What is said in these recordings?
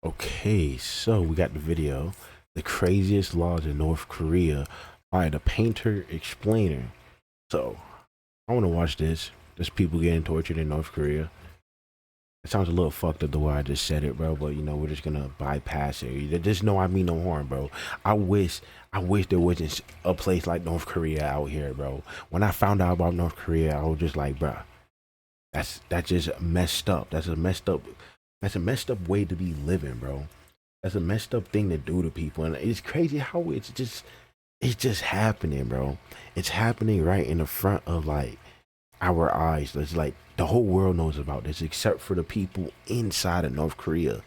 Okay, so we got the video, the craziest laws in North Korea by the painter explainer. So I want to watch this. There's people getting tortured in North Korea. It sounds a little fucked up the way I just said it, bro. But you know, we're just gonna bypass it. Just know I mean no harm, bro. I wish there wasn't a place like North Korea out here, bro. When I found out about North Korea, I was just like, bro, that's just messed up. That's a messed up way to be living, bro. That's a messed up thing to do to people, and it's crazy how it's just happening, bro. It's happening right in the front of like our eyes. It's like the whole world knows about this, except for the people inside of North Korea.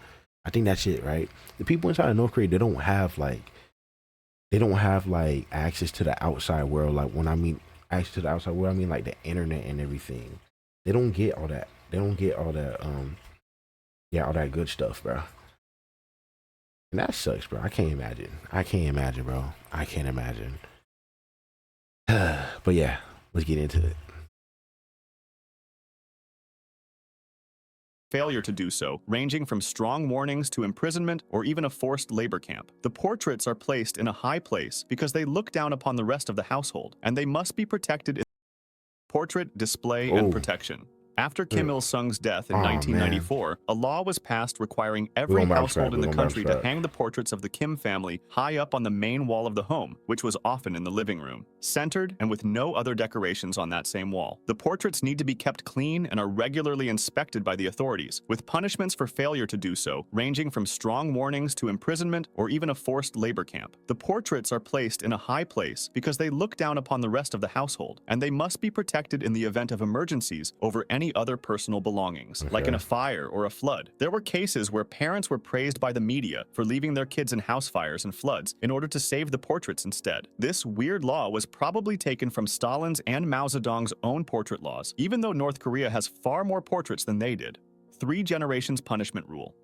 I think that's it, right? The people inside of North Korea, they don't have like access to the outside world. Like when I mean access to the outside world, I mean like the internet and everything. They don't get all that. They don't get all that. Yeah, all that good stuff, bro. And that sucks, bro. I can't imagine. I can't imagine, bro. I can't imagine. But yeah, let's get into it. Failure to do so, ranging from strong warnings to imprisonment or even a forced labor camp. The portraits are placed in a high place because they look down upon the rest of the household, and they must be protected in portrait display and protection. After Kim Il-sung's death in 1994, a law was passed requiring every household in the country to hang the portraits of the Kim family high up on the main wall of the home, which was often in the living room, centered and with no other decorations on that same wall. The portraits need to be kept clean and are regularly inspected by the authorities, with punishments for failure to do so, ranging from strong warnings to imprisonment or even a forced labor camp. The portraits are placed in a high place because they look down upon the rest of the household, and they must be protected in the event of emergencies over any other personal belongings, like in a fire or a flood. There were cases where parents were praised by the media for leaving their kids in house fires and floods in order to save the portraits instead. This weird law was probably taken from Stalin's and Mao Zedong's own portrait laws, even though North Korea has far more portraits than they did. 3 generations punishment rule.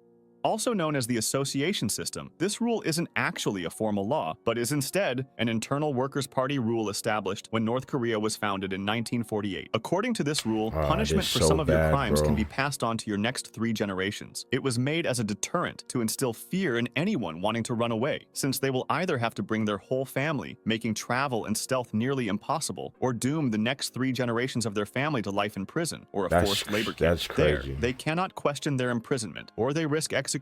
Also known as the association system, this rule isn't actually a formal law, but is instead an internal Workers' Party rule established when North Korea was founded in 1948. According to this rule, punishment for some of your crimes can be passed on to your next 3 generations. It was made as a deterrent to instill fear in anyone wanting to run away, since they will either have to bring their whole family, making travel and stealth nearly impossible, or doom the next 3 generations of their family to life in prison or a forced labor camp. That's crazy. There, they cannot question their imprisonment, or they risk execution.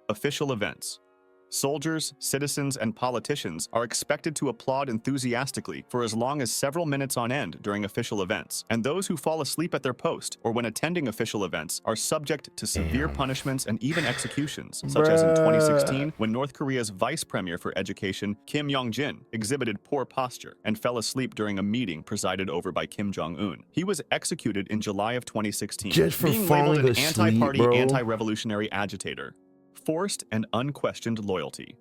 Official events. Soldiers, citizens, and politicians are expected to applaud enthusiastically for as long as several minutes on end during official events, and those who fall asleep at their post or when attending official events are subject to severe punishments and even executions, such as in 2016 when North Korea's vice premier for education, Kim Yong-jin, exhibited poor posture and fell asleep during a meeting presided over by Kim Jong-un. He was executed in July of 2016, just for being labeled an anti-party, bro. anti-revolutionary agitator. Forced and unquestioned loyalty.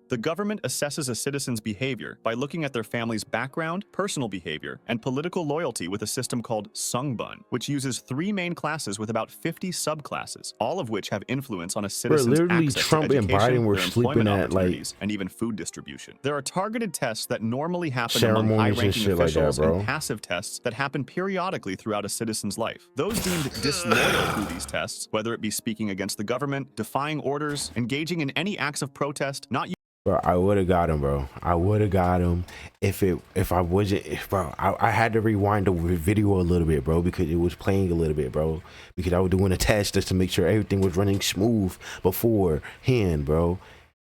The government assesses a citizen's behavior by looking at their family's background, personal behavior, and political loyalty with a system called Sungbun, which uses 3 main classes with about 50 subclasses, all of which have influence on a citizen's access Trump to and education, Biden were their sleeping employment at, opportunities, and even food distribution. There are targeted tests that normally happen among ceremonies and high-ranking shit like that, officials bro. and passive tests that happen periodically throughout a citizen's life. Those deemed disloyal through these tests, whether it be speaking against the government, defying orders, engaging in any acts of protest, not Bro, I would have got him, bro. I would have got him if I wasn't, bro. I had to rewind the video a little bit, bro, because it was playing a little bit, bro. Because I was doing a test just to make sure everything was running smooth beforehand, bro.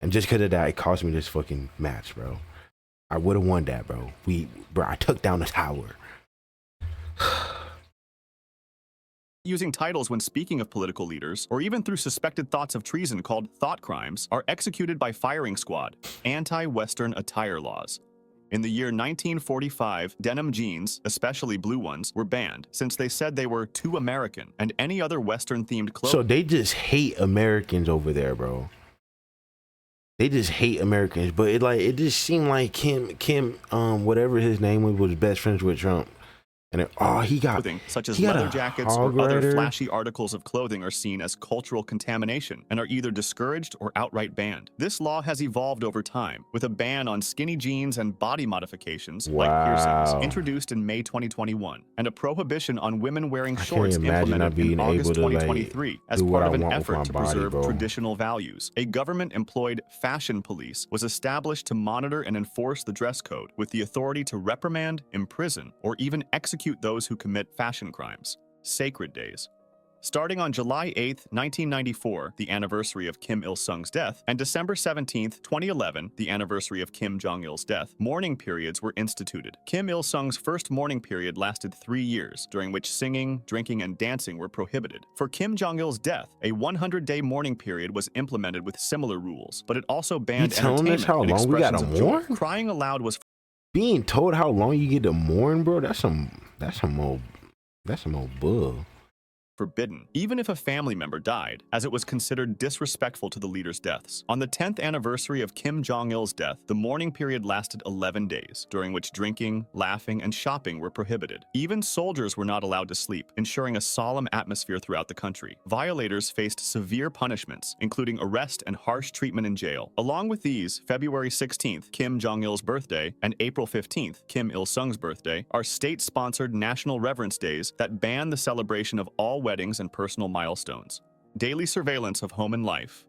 And just because of that, it cost me this fucking match, bro. I would have won that, bro. I took down the tower. using titles when speaking of political leaders, or even through suspected thoughts of treason called thought crimes, are executed by firing squad, anti-Western attire laws. In the year 1945, denim jeans, especially blue ones, were banned since they said they were too American, and any other Western-themed clothing. So they just hate Americans over there, bro. They just hate Americans, but it just seemed like Kim, whatever his name was best friends with Trump. And then, oh, Clothing, such as he got leather a jackets or hog other rider. flashy articles of clothing, are seen as cultural contamination and are either discouraged or outright banned. This law has evolved over time, with a ban on skinny jeans and body modifications, like piercings, Wow. introduced in May 2021, and a prohibition on women wearing I can't shorts imagine not implemented in being August able to like 2023 as do what part I of an want with my effort to body, preserve bro. traditional values. A government-employed fashion police was established to monitor and enforce the dress code, with the authority to reprimand, imprison, or even execute those who commit fashion crimes. Sacred days. Starting on July 8, 1994, the anniversary of Kim Il-sung's death, and December 17, 2011, the anniversary of Kim Jong-il's death, mourning periods were instituted. Kim Il-sung's first mourning period lasted 3 years, during which singing, drinking, and dancing were prohibited. For Kim Jong-il's death, a 100-day mourning period was implemented with similar rules, but it also banned telling us entertainment how and long we expressions gotta of joy. mourn? Crying aloud was Being told how long you get to mourn, bro, that's some old bull. forbidden, even if a family member died, as it was considered disrespectful to the leader's deaths. On the 10th anniversary of Kim Jong-il's death, the mourning period lasted 11 days, during which drinking, laughing, and shopping were prohibited. Even soldiers were not allowed to sleep, ensuring a solemn atmosphere throughout the country. Violators faced severe punishments, including arrest and harsh treatment in jail. Along with these, February 16th, Kim Jong-il's birthday, and April 15th, Kim Il-sung's birthday, are state-sponsored national reverence days that ban the celebration of all weddings and personal milestones. Daily surveillance of home and life.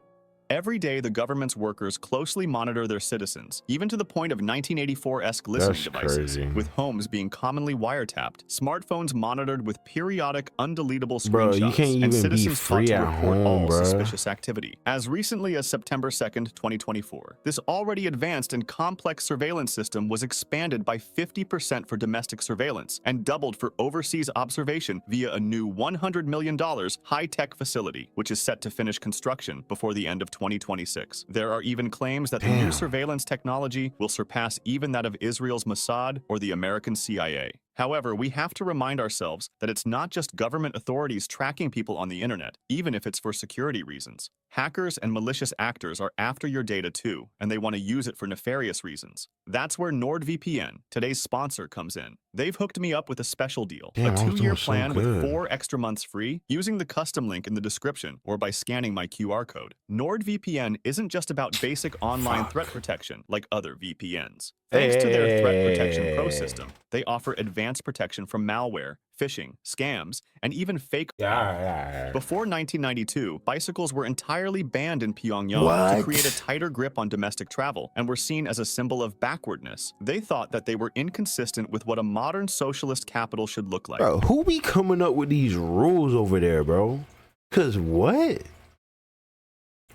Every day, the government's workers closely monitor their citizens, even to the point of 1984-esque listening That's devices, crazy. with homes being commonly wiretapped, smartphones monitored with periodic, undeletable Bro, you screenshots, can't and even be citizens taught free to at report home, all bro. suspicious activity. As recently as September 2nd, 2024, this already advanced and complex surveillance system was expanded by 50% for domestic surveillance and doubled for overseas observation via a new $100 million high-tech facility, which is set to finish construction before the end of 2026. There are even claims that the new surveillance technology will surpass even that of Israel's Mossad or the American CIA. However, we have to remind ourselves that it's not just government authorities tracking people on the internet, even if it's for security reasons. Hackers and malicious actors are after your data too, and they want to use it for nefarious reasons. That's where NordVPN, today's sponsor, comes in. They've hooked me up with a special deal, Damn, a I was 2-year doing so plan with good. 4 extra months free, using the custom link in the description or by scanning my QR code. NordVPN isn't just about basic online threat protection like other VPNs. Thanks to their Threat Protection Pro system, they offer advanced protection from malware, phishing, scams, and even fake. Before 1992, bicycles were entirely banned in Pyongyang to create a tighter grip on domestic travel and were seen as a symbol of backwardness. They thought that they were inconsistent with what a modern socialist capital should look like. Bro, who be coming up with these rules over there, bro? Cause what?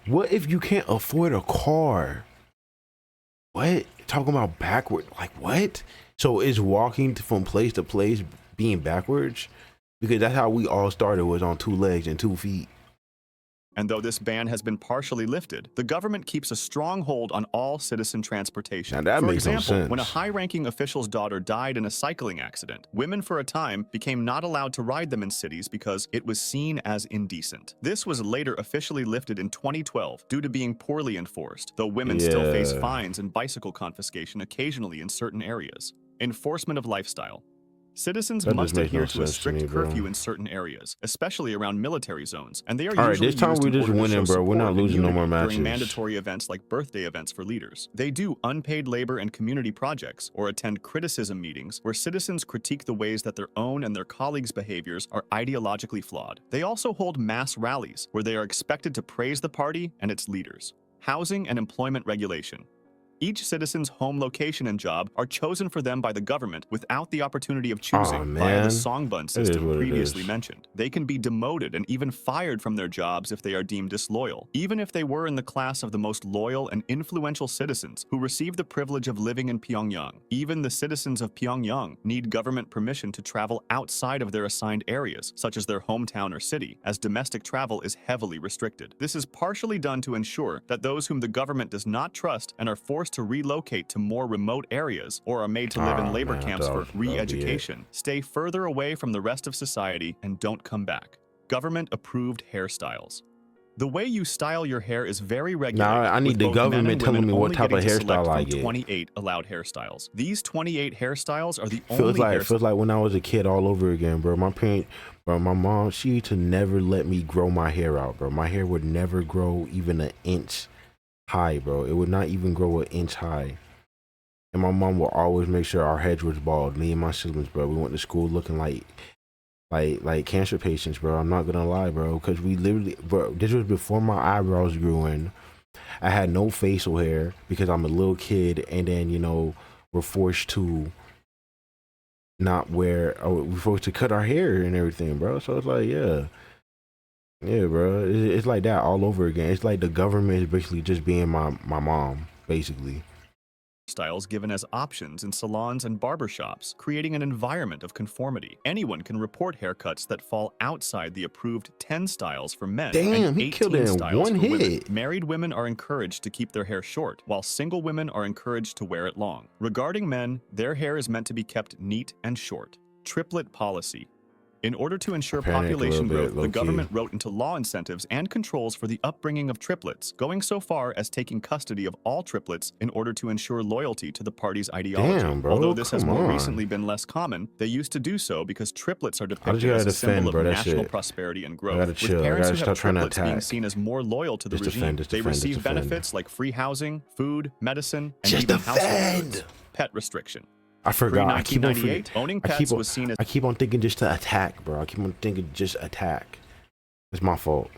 What if you can't afford a car? What? Talking about backward? Like what? So is walking from place to place being backwards? Because that's how we all started, was on 2 legs and 2 feet. And though this ban has been partially lifted, the government keeps a strong hold on all citizen transportation. Now that For makes no example, sense. when a high-ranking official's daughter died in a cycling accident, women for a time became not allowed to ride them in cities because it was seen as indecent. This was later officially lifted in 2012 due to being poorly enforced, though women still face fines and bicycle confiscation occasionally in certain areas. Enforcement of lifestyle. Citizens That must just makes adhere no to a sense to strict me, bro. curfew in certain areas, especially around military zones, and they are All right, usually this time used we in just order to winning, show bro. We're support not and losing no unity more matches. during mandatory events like birthday events for leaders. They do unpaid labor and community projects, or attend criticism meetings where citizens critique the ways that their own and their colleagues' behaviors are ideologically flawed. They also hold mass rallies where they are expected to praise the party and its leaders. Housing and employment regulation. Each citizen's home location and job are chosen for them by the government without the opportunity of choosing via the songbun system previously mentioned. They can be demoted and even fired from their jobs if they are deemed disloyal, even if they were in the class of the most loyal and influential citizens who receive the privilege of living in Pyongyang. Even the citizens of Pyongyang need government permission to travel outside of their assigned areas, such as their hometown or city, as domestic travel is heavily restricted. This is partially done to ensure that those whom the government does not trust and are forced to relocate to more remote areas or are made to live in labor camps for re-education stay further away from the rest of society and don't come back. Government-approved hairstyles. The way you style your hair is very Now regulated. I need with the both men and government telling women me what only type of getting to select hairstyle I from get. 28 allowed hairstyles. These 28 hairstyles are the Feels only like when I was a kid all over again, bro. My mom, she used to never let me grow my hair out, bro. My hair would never grow even an inch high, bro. It would not even grow an inch high. And my mom would always make sure our heads was bald. Me and my siblings, bro. We went to school looking like cancer patients, bro. I'm not gonna lie, bro. Because we literally, bro, this was before my eyebrows grew in. I had no facial hair because I'm a little kid, and then, you know, we're forced to not wear, we're forced to cut our hair and everything, bro. So it's like, yeah, bro. It's like that all over again. It's like the government is basically just being my mom, basically. styles given as options in salons and barbershops, creating an environment of conformity. Anyone can report haircuts that fall outside the approved 10 styles for men Damn, and he killed 18 it in styles one for women. hit. Married women are encouraged to keep their hair short, while single women are encouraged to wear it long. Regarding men, their hair is meant to be kept neat and short. Triplet policy. In order to ensure population growth, the government wrote into law incentives and controls for the upbringing of triplets, going so far as taking custody of all triplets in order to ensure loyalty to the party's ideology. Damn, bro, Although this has more come on. recently been less common, they used to do so because triplets are I just depicted gotta as a symbol defend, bro. of That's national it. prosperity and I growth. gotta With chill. I parents gotta who stop have trying to triplets being attack. seen as more loyal to the Just regime, defend, they receive defend. benefits like free housing, food, medicine, and Just even household defend. goods. Pet restriction. I forgot. I keep on Pre-1998, forgetting. owning pets was seen as I keep on thinking just to attack, bro. I keep on thinking just attack. It's my fault.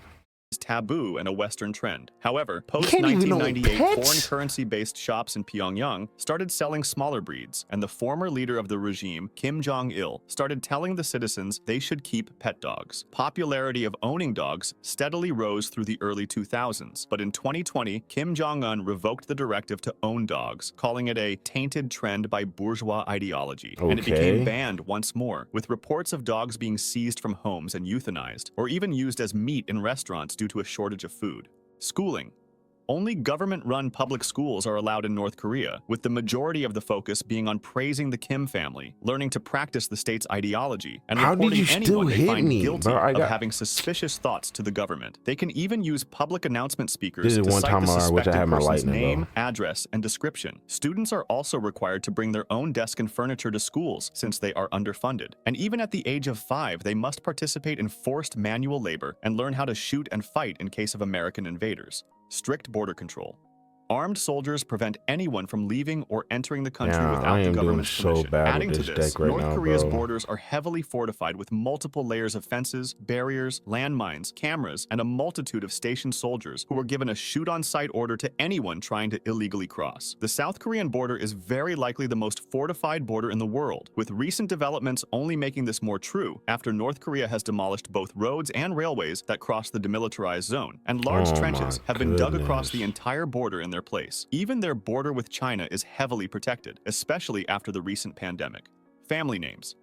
taboo and a Western trend. However, You can't even own post-1998, pets? foreign currency-based shops in Pyongyang started selling smaller breeds, and the former leader of the regime, Kim Jong-il, started telling the citizens they should keep pet dogs. Popularity of owning dogs steadily rose through the early 2000s, but in 2020, Kim Jong-un revoked the directive to own dogs, calling it a tainted trend by bourgeois ideology, and it became banned once more, with reports of dogs being seized from homes and euthanized, or even used as meat in restaurants due to a shortage of food. Schooling. Only government-run public schools are allowed in North Korea, with the majority of the focus being on praising the Kim family, learning to practice the state's ideology, and reporting anyone they find guilty of having suspicious thoughts to the government. They can even use public announcement speakers to cite the suspected person's name, address, and description. Students are also required to bring their own desk and furniture to schools, since they are underfunded. And even at the age of 5, they must participate in forced manual labor and learn how to shoot and fight in case of American invaders. Strict border control. Armed soldiers prevent anyone from leaving or entering the country without the government's permission. Adding to this, North Korea's borders are heavily fortified with multiple layers of fences, barriers, landmines, cameras, and a multitude of stationed soldiers who were given a shoot-on-sight order to anyone trying to illegally cross. The South Korean border is very likely the most fortified border in the world, with recent developments only making this more true after North Korea has demolished both roads and railways that cross the demilitarized zone, and large trenches have been dug across the entire border in their place. Even their border with China is heavily protected, especially after the recent pandemic. Family names.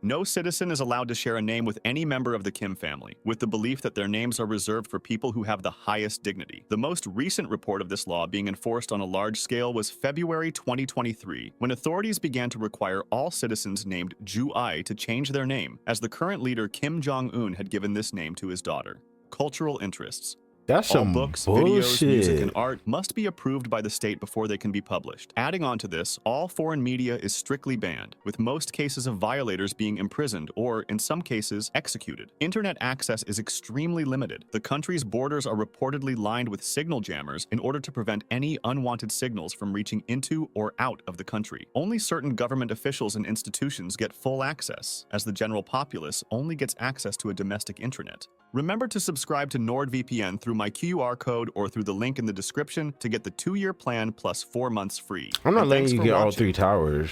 No citizen is allowed to share a name with any member of the Kim family, with the belief that their names are reserved for people who have the highest dignity. The most recent report of this law being enforced on a large scale was February 2023, when authorities began to require all citizens named Ju-ai to change their name, as the current leader Kim Jong-un had given this name to his daughter. Cultural interests. That's all some books, bullshit. videos, music, and art must be approved by the state before they can be published. Adding on to this, all foreign media is strictly banned, with most cases of violators being imprisoned or, in some cases, executed. Internet access is extremely limited. The country's borders are reportedly lined with signal jammers in order to prevent any unwanted signals from reaching into or out of the country. Only certain government officials and institutions get full access, as the general populace only gets access to a domestic intranet. Remember to subscribe to NordVPN through my QR code or through the link in the description to get the 2-year plan plus 4 months free. I'm not letting you get all 3 towers.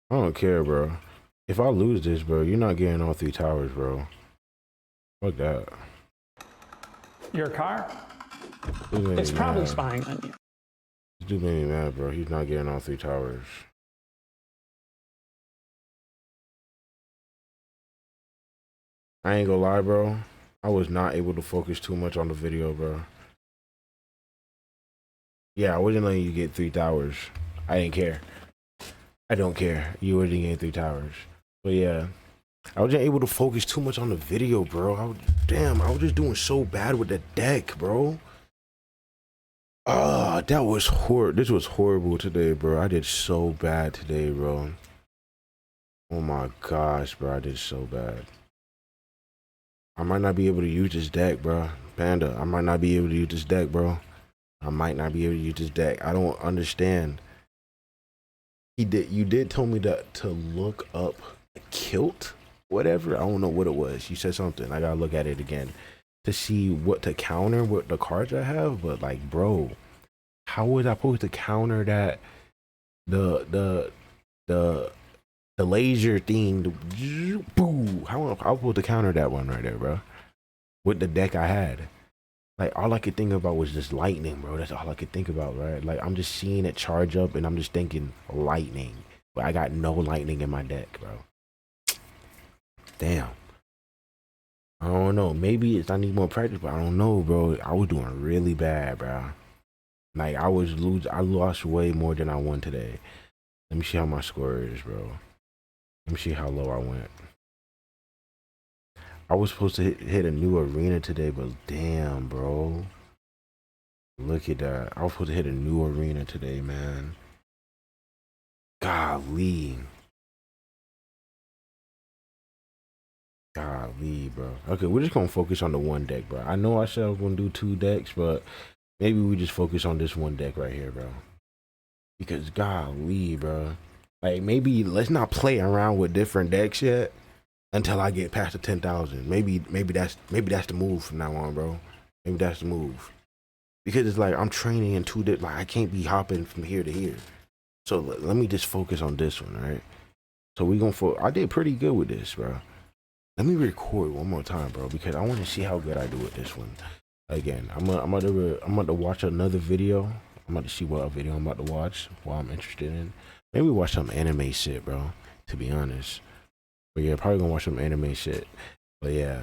I don't care, bro. If I lose this, bro, you're not getting all 3 towers, bro. Fuck that. Your car? It's probably spying on you. This dude made me mad, bro. He's not getting all 3 towers. I ain't gonna lie, bro. I was not able to focus too much on the video, bro. Yeah, I wasn't letting you get 3 towers. I didn't care. I don't care. You wasn't getting 3 towers. But yeah. I wasn't able to focus too much on the video, bro. Damn, I was just doing so bad with the deck, bro. Ah, that was horrible. This was horrible today, bro. I did so bad today, bro. Oh my gosh, bro. I did so bad. I might not be able to use this deck, bro. Panda, I might not be able to use this deck, bro. I might not be able to use this deck. I don't understand. You did tell me to look up a kilt, whatever. I don't know what it was. You said something. I gotta look at it again to see what to counter with the cards I have. But like, bro, how was I supposed to counter that? The laser thing. Boo. How was I supposed to counter that one right there, bro? With the deck I had. Like, all I could think about was just lightning, bro. That's all I could think about, right? Like, I'm just seeing it charge up and I'm just thinking lightning. But I got no lightning in my deck, bro. Damn. I don't know. Maybe it's I need more practice, but I don't know, bro. I was doing really bad, bro. Like, I lost way more than I won today. Let me see how my score is, bro. Let me see how low I went. I was supposed to hit a new arena today, but damn, bro. Look at that. I was supposed to hit a new arena today, man. Golly. Golly, bro. Okay, we're just gonna focus on the one deck, bro. I know I said I was gonna do 2 decks, but maybe we just focus on this one deck right here, bro. Because golly, bro. Like, maybe let's not play around with different decks yet until I get past the 10,000. Maybe that's the move from now on, bro. Maybe that's the move. Because it's like I'm training in 2 decks. Like, I can't be hopping from here to here. So let me just focus on this one, right? So we gonna I did pretty good with this, bro. Let me record one more time, bro, because I want to see how good I do with this one. Again, I'm about to watch another video. I'm about to see what video I'm about to watch, what I'm interested in. Maybe watch some anime shit, bro, to be honest. But yeah, probably gonna watch some anime shit. But yeah,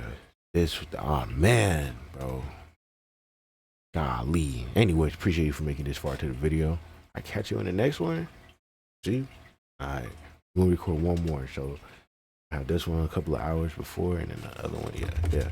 oh man, bro. Golly. Anyways, appreciate you for making this far to the video. I catch you in the next one. See? Alright. We're gonna record one more. So I have this one a couple of hours before and then the other one, yeah.